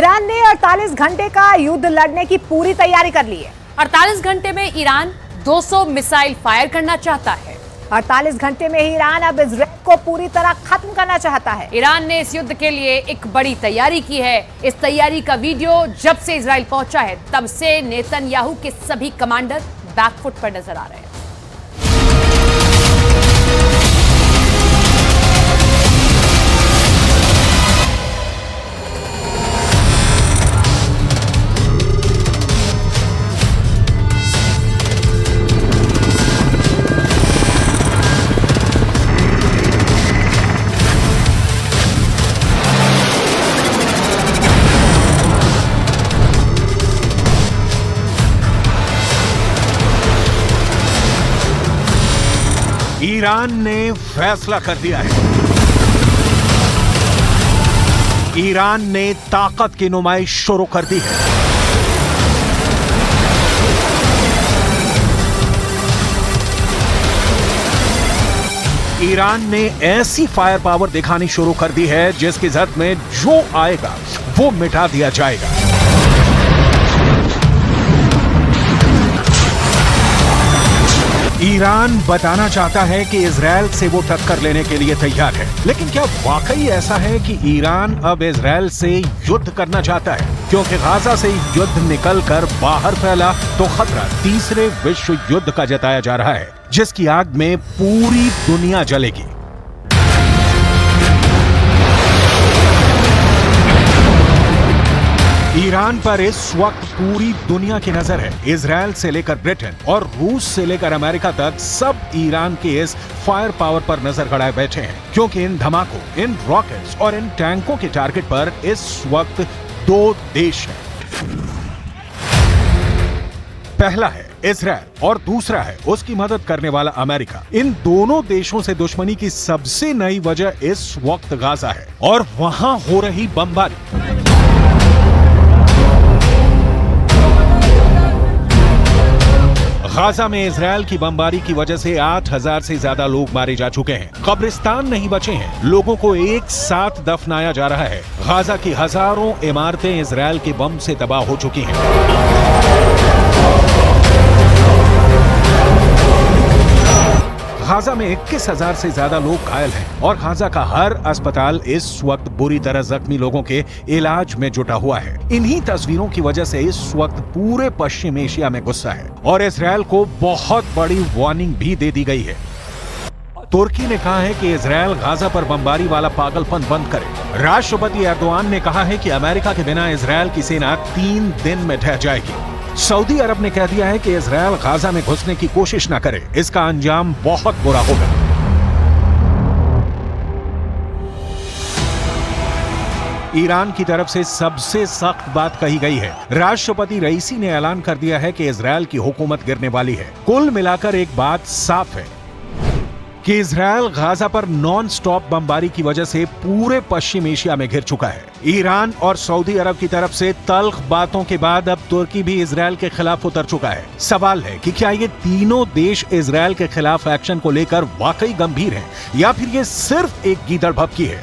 Iran ने 48 घंटे का युद्ध लड़ने की पूरी तैयारी कर ली है। 48 घंटे में ईरान 200 मिसाइल फायर करना चाहता है। 48 घंटे में ही ईरान अब इजराइल को पूरी तरह खत्म करना चाहता है। ईरान ने इस युद्ध के लिए एक बड़ी तैयारी की है। इस तैयारी का वीडियो जब से इजराइल पहुंचा है तब से नेतन्याहू के सभी कमांडर बैकफुट पर नजर आ रहे हैं। ईरान ने फैसला कर दिया है। ईरान ने ताकत की नुमाइश शुरू कर दी है। ईरान ने ऐसी फायर पावर दिखानी शुरू कर दी है जिसकी जद में जो आएगा वो मिटा दिया जाएगा। ईरान बताना चाहता है कि इजराइल से वो टक्कर लेने के लिए तैयार है, लेकिन क्या वाकई ऐसा है कि ईरान अब इजराइल से युद्ध करना चाहता है? क्योंकि गाजा से युद्ध निकलकर बाहर फैला तो खतरा तीसरे विश्व युद्ध का जताया जा रहा है, जिसकी आग में पूरी दुनिया जलेगी। ईरान पर इस वक्त पूरी दुनिया की नजर है। इजराइल से लेकर ब्रिटेन और रूस से लेकर अमेरिका तक सब ईरान के इस फायर पावर पर नजर गड़ाए बैठे हैं, क्योंकि इन धमाकों, इन रॉकेट्स और इन टैंकों के टारगेट पर इस वक्त दो देश हैं। पहला है इजराइल और दूसरा है उसकी मदद करने वाला अमेरिका। इन दोनों देशों से दुश्मनी की सबसे नई वजह इस वक्त गाजा है और वहां हो रही बमबारी। गाजा में इजराइल की बमबारी की वजह से 8000 से ज्यादा लोग मारे जा चुके हैं। कब्रिस्तान नहीं बचे हैं। लोगों को एक साथ दफनाया जा रहा है। गाजा की हजारों इमारतें इजराइल के बम से तबाह हो चुकी हैं। गाजा में 21,000 से ज्यादा लोग घायल हैं और गाजा का हर अस्पताल इस वक्त बुरी तरह जख्मी लोगों के इलाज में जुटा हुआ है। इन्हीं तस्वीरों की वजह से इस वक्त पूरे पश्चिम एशिया में गुस्सा है और इजराइल को बहुत बड़ी वार्निंग भी दे दी गई है। तुर्की ने कहा है कि इजराइल गाजा पर बमबारी वाला पागलपन बंद करे। राष्ट्रपति एर्दोआन ने कहा है कि अमेरिका के बिना इजराइल की सेना 3 दिन में ढह जाएगी। सऊदी अरब ने कह दिया है कि इजराइल गाजा में घुसने की कोशिश न करे, इसका अंजाम बहुत बुरा होगा। ईरान की तरफ से सबसे सख्त बात कही गई है। राष्ट्रपति रईसी ने ऐलान कर दिया है कि इजराइल की हुकूमत गिरने वाली है। कुल मिलाकर एक बात साफ है कि इजराइल गाजा पर नॉन स्टॉप बमबारी की वजह से पूरे पश्चिम एशिया में घिर चुका है। ईरान और सऊदी अरब की तरफ से तल्ख बातों के बाद अब तुर्की भी इजराइल के खिलाफ उतर चुका है। सवाल है कि क्या ये तीनों देश इजराइल के खिलाफ एक्शन को लेकर वाकई गंभीर हैं या फिर ये सिर्फ एक गीदड़ भभकी है?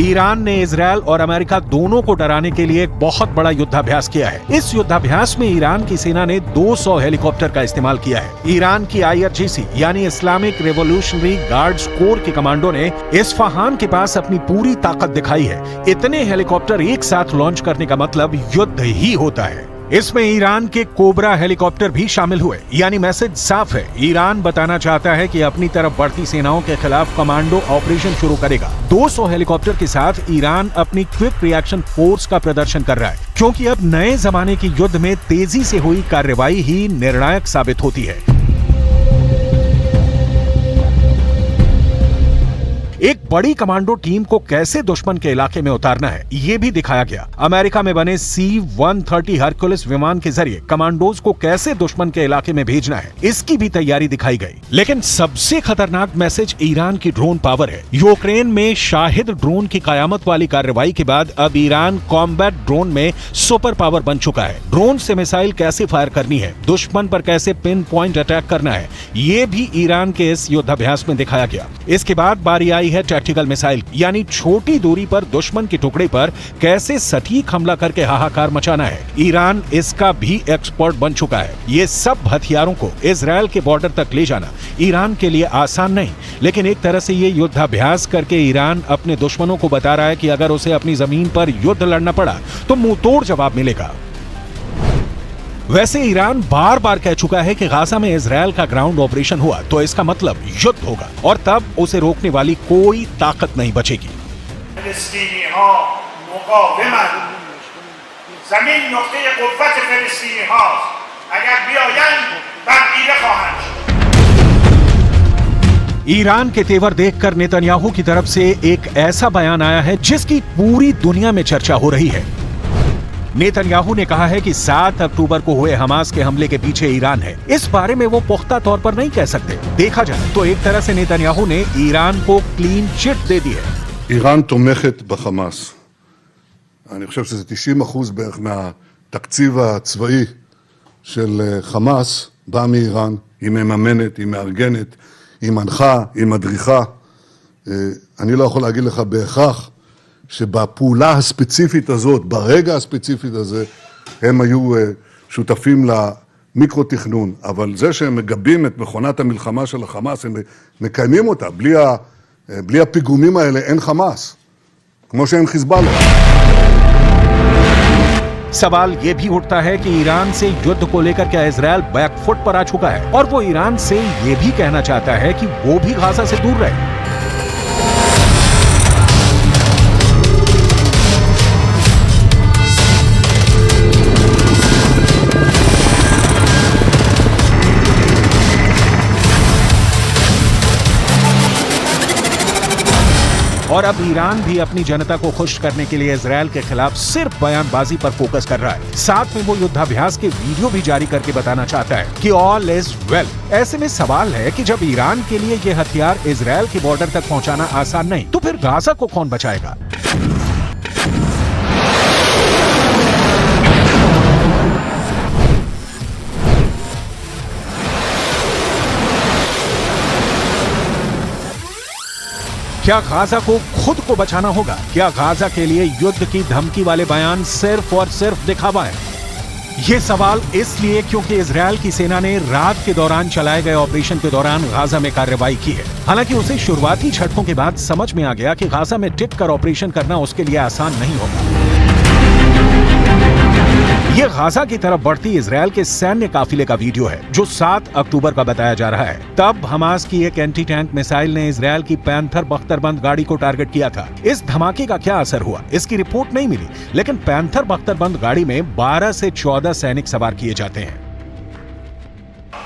ईरान ने इजराइल और अमेरिका दोनों को डराने के लिए एक बहुत बड़ा युद्धाभ्यास किया है। इस युद्धाभ्यास में ईरान की सेना ने 200 हेलीकॉप्टर का इस्तेमाल किया है। ईरान की IRGC यानी इस्लामिक रिवॉल्यूशनरी गार्ड्स कोर के कमांडो ने इस्फहान के पास अपनी पूरी ताकत दिखाई है। इतने हेलीकॉप्टर एक साथ लॉन्च करने का मतलब युद्ध ही होता है। इसमें ईरान के कोबरा हेलीकॉप्टर भी शामिल हुए, यानी मैसेज साफ है। ईरान बताना चाहता है कि अपनी तरफ बढ़ती सेनाओं के खिलाफ कमांडो ऑपरेशन शुरू करेगा। 200 हेलीकॉप्टर के साथ ईरान अपनी क्विक रिएक्शन फोर्स का प्रदर्शन कर रहा है, क्योंकि अब नए जमाने की युद्ध में तेजी से हुई कार्रवाई ही निर्णायक साबित होती है। एक बड़ी कमांडो टीम को कैसे दुश्मन के इलाके में उतारना है ये भी दिखाया गया। अमेरिका में बने C-130 हरक्युलिस विमान के जरिए कमांडोज को कैसे दुश्मन के इलाके में भेजना है इसकी भी तैयारी दिखाई गई। लेकिन सबसे खतरनाक मैसेज ईरान की ड्रोन पावर है। यूक्रेन में शाहिद ड्रोन की कयामत वाली कार्रवाई के बाद अब ईरान कॉम्बैट ड्रोन में सुपर पावर बन चुका है। ड्रोन से मिसाइल कैसे फायर करनी है, दुश्मन पर कैसे पिन पॉइंट अटैक करना है, ये भी ईरान के इस युद्धाभ्यास में दिखाया गया। इसके बाद बारी आई है टैक्टिकल मिसाइल, यानी छोटी दूरी पर दुश्मन के टुकड़े पर कैसे सटीक हमला करके हाहाकार मचाना है। ईरान इसका भी एक्सपर्ट बन चुका है। ये सब हथियारों को इजराइल के बॉर्डर तक ले जाना ईरान के लिए आसान नहीं, लेकिन एक तरह से ये युद्धाभ्यास करके ईरान अपने दुश्मनों को बता रहा है कि अगर उसे अपनी जमीन पर युद्ध लड़ना पड़ा तो मुंहतोड़ जवाब मिलेगा। वैसे ईरान बार बार कह चुका है कि गाजा में इजराइल का ग्राउंड ऑपरेशन हुआ तो इसका मतलब युद्ध होगा और तब उसे रोकने वाली कोई ताकत नहीं बचेगी। जमीन नुक्ते कुव्वत फिलिस्तीनी हास्ट, अगर बियायन तब्दील खवाहंद। ईरान के तेवर देखकर नेतन्याहू की तरफ से एक ऐसा बयान आया है जिसकी पूरी दुनिया में चर्चा हो रही है। नेतन्याहू ने कहा है कि 7 अक्टूबर को हुए हमास के हमले के पीछे ईरान है। इस बारे में वो पुख्ता तौर पर नहीं कह सकते। देखा जाए तो एक तरह से नेतन्याहू ने ईरान को क्लीन चिट दे दी है। איראן תומכת בחמאס. אני חושב שזה 90% בערך מהתקציב הצבאי של חמאס בא מאיראן. היא מממנת, היא מארגנת, היא מנחה, היא מדריכה. אני לא יכול להגיד לך בהכרח שבפעולה הספציפית הזאת, ברגע הספציפית הזה, הם היו שותפים למיקרו-תכנון. אבל זה שהם מגבים את מכונת המלחמה של החמאס, הם מקיימים אותה. בלי הפיגומים האלה אין חמאס, כמו שאין חיזבאללה. सवाल ये भी उठता है कि ईरान से युद्ध को लेकर क्या इजराइल बैकफुट पर आ चुका है और वो ईरान से ये भी कहना चाहता है कि वो भी गाजा से दूर रहे। और अब ईरान भी अपनी जनता को खुश करने के लिए इजराइल के खिलाफ सिर्फ बयानबाजी पर फोकस कर रहा है। साथ में वो युद्धाभ्यास के वीडियो भी जारी करके बताना चाहता है कि ऑल इज वेल। ऐसे में सवाल है कि जब ईरान के लिए ये हथियार इजराइल के बॉर्डर तक पहुंचाना आसान नहीं तो फिर गाजा को कौन बचाएगा। क्या गाजा को खुद को बचाना होगा? क्या गाजा के लिए युद्ध की धमकी वाले बयान सिर्फ और सिर्फ दिखावा है? ये सवाल इसलिए क्योंकि इजराइल की सेना ने रात के दौरान चलाए गए ऑपरेशन के दौरान गाजा में कार्रवाई की है। हालांकि उसे शुरुआती झटकों के बाद समझ में आ गया कि गाजा में टिक कर ऑपरेशन करना उसके लिए आसान नहीं होगा। ये गाजा की तरफ बढ़ती इजराइल के सैन्य काफिले का वीडियो है जो 7 अक्टूबर का बताया जा रहा है। तब हमास की एक एंटी टैंक मिसाइल ने इजराइल की पैंथर बख्तरबंद गाड़ी को टारगेट किया था। इस धमाके का क्या असर हुआ इसकी रिपोर्ट नहीं मिली, लेकिन पैंथर बख्तरबंद गाड़ी में 12 से 14 सैनिक सवार किए जाते हैं।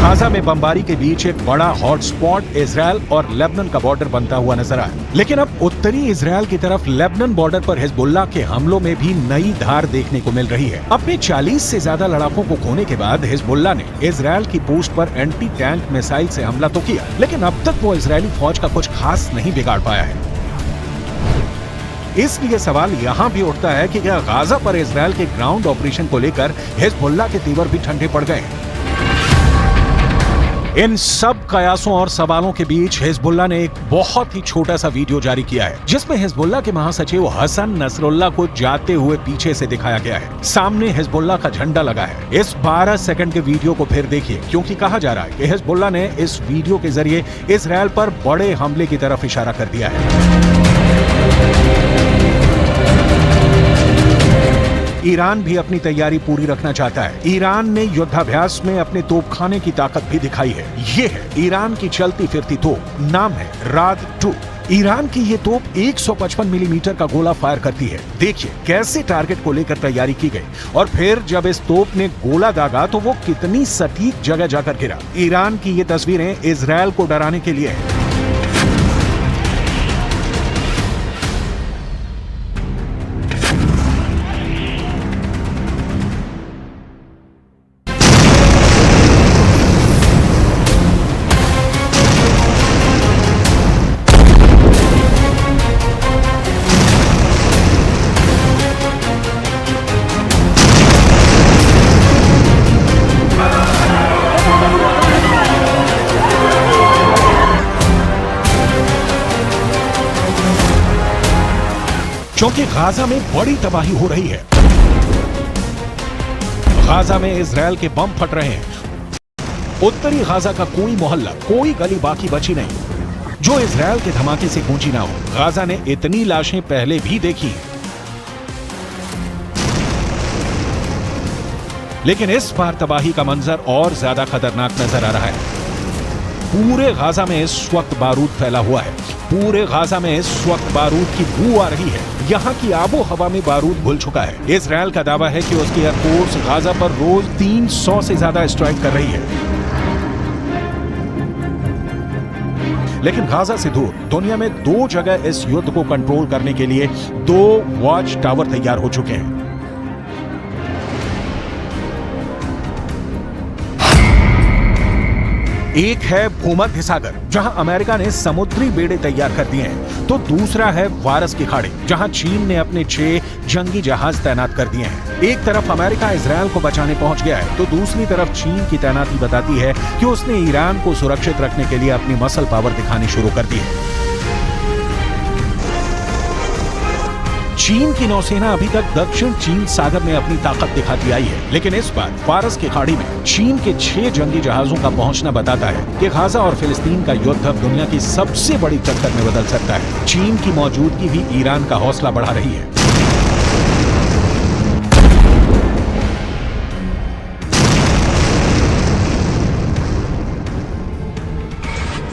गाजा में बमबारी के बीच एक बड़ा हॉटस्पॉट इजराइल और लेबनान का बॉर्डर बनता हुआ नजर आया। लेकिन अब उत्तरी इजराइल की तरफ लेबनान बॉर्डर पर हिजबुल्लाह के हमलों में भी नई धार देखने को मिल रही है। अपने 40 से ज्यादा लड़ाकों को खोने के बाद हिजबुल्लाह ने इजराइल की पोस्ट पर एंटी टैंक मिसाइल से हमला तो किया, लेकिन अब तक वो इजरायली फौज का कुछ खास नहीं बिगाड़ पाया है। इसलिए सवाल यहाँ भी उठता है कि क्या गाजा पर इजराइल के ग्राउंड ऑपरेशन को लेकर हिजबुल्लाह के तेवर भी ठंडे पड़ गए हैं। इन सब कयासों और सवालों के बीच हिजबुल्लाह ने एक बहुत ही छोटा सा वीडियो जारी किया है जिसमें हिजबुल्लाह के महासचिव हसन नसरुल्लाह को जाते हुए पीछे से दिखाया गया है। सामने हिजबुल्लाह का झंडा लगा है। इस 12 सेकंड के वीडियो को फिर देखिए, क्योंकि कहा जा रहा है कि हिजबुल्लाह ने इस वीडियो के जरिए इजराइल पर बड़े हमले की तरफ इशारा कर दिया है। ईरान भी अपनी तैयारी पूरी रखना चाहता है। ईरान ने युद्धाभ्यास में अपने तोपखाने की ताकत भी दिखाई है। ये है ईरान की चलती फिरती तोप, नाम है राद 2। ईरान की ये तोप 155 मिलीमीटर का गोला फायर करती है। देखिए कैसे टारगेट को लेकर तैयारी की गई और फिर जब इस तोप ने गोला दागा तो वो कितनी सटीक जगह जाकर गिरा। ईरान की ये तस्वीरें इजरायल को डराने के लिए है। क्योंकि गाजा में बड़ी तबाही हो रही है। गाजा में इजरायल के बम फट रहे हैं। उत्तरी गाजा का कोई मोहल्ला, कोई गली बाकी बची नहीं जो इजरायल के धमाके से गूंजी ना हो। गाजा ने इतनी लाशें पहले भी देखी, लेकिन इस बार तबाही का मंजर और ज्यादा खतरनाक नजर आ रहा है। पूरे गाजा में इस वक्त बारूद फैला हुआ है। पूरे गाजा में इस वक्त बारूद की बू आ रही है। यहाँ की आबो हवा में बारूद घुल चुका है। इजरायल का दावा है कि उसकी एयरफोर्स गाजा पर रोज 300 से ज्यादा स्ट्राइक कर रही है। लेकिन गाजा से दूर दुनिया में 2 जगह इस युद्ध को कंट्रोल करने के लिए 2 वॉच टावर तैयार हो चुके हैं। एक है भूमध्य सागर, जहां अमेरिका ने समुद्री बेड़े तैयार कर दिए हैं, तो दूसरा है फारस की खाड़ी, जहां चीन ने अपने 6 जंगी जहाज तैनात कर दिए हैं। एक तरफ अमेरिका इजरायल को बचाने पहुंच गया है, तो दूसरी तरफ चीन की तैनाती बताती है कि उसने ईरान को सुरक्षित रखने के लिए अपनी मसल पावर दिखानी शुरू कर दी है। चीन की नौसेना अभी तक दक्षिण चीन सागर में अपनी ताकत दिखाती आई है, लेकिन इस बार फारस की खाड़ी में चीन के 6 जंगी जहाजों का पहुंचना बताता है कि गाजा और फिलिस्तीन का युद्ध अब दुनिया की सबसे बड़ी टक्कर में बदल सकता है। चीन की मौजूदगी भी ईरान का हौसला बढ़ा रही है।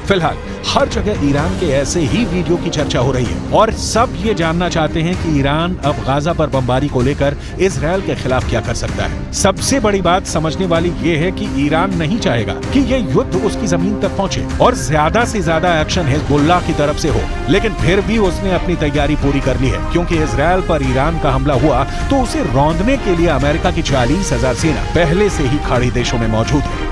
फिलहाल हर जगह ईरान के ऐसे ही वीडियो की चर्चा हो रही है और सब ये जानना चाहते हैं कि ईरान अब गाजा पर बमबारी को लेकर इजरायल के खिलाफ क्या कर सकता है। सबसे बड़ी बात समझने वाली ये है कि ईरान नहीं चाहेगा कि ये युद्ध उसकी जमीन तक पहुंचे और ज्यादा से ज्यादा एक्शन हिजबुल्लाह की तरफ से हो, लेकिन फिर भी उसने अपनी तैयारी पूरी कर ली है, क्योंकि इजरायल पर ईरान का हमला हुआ तो उसे रौंदने के लिए अमेरिका की 40,000 सेना पहले से ही खाड़ी देशों में मौजूद है।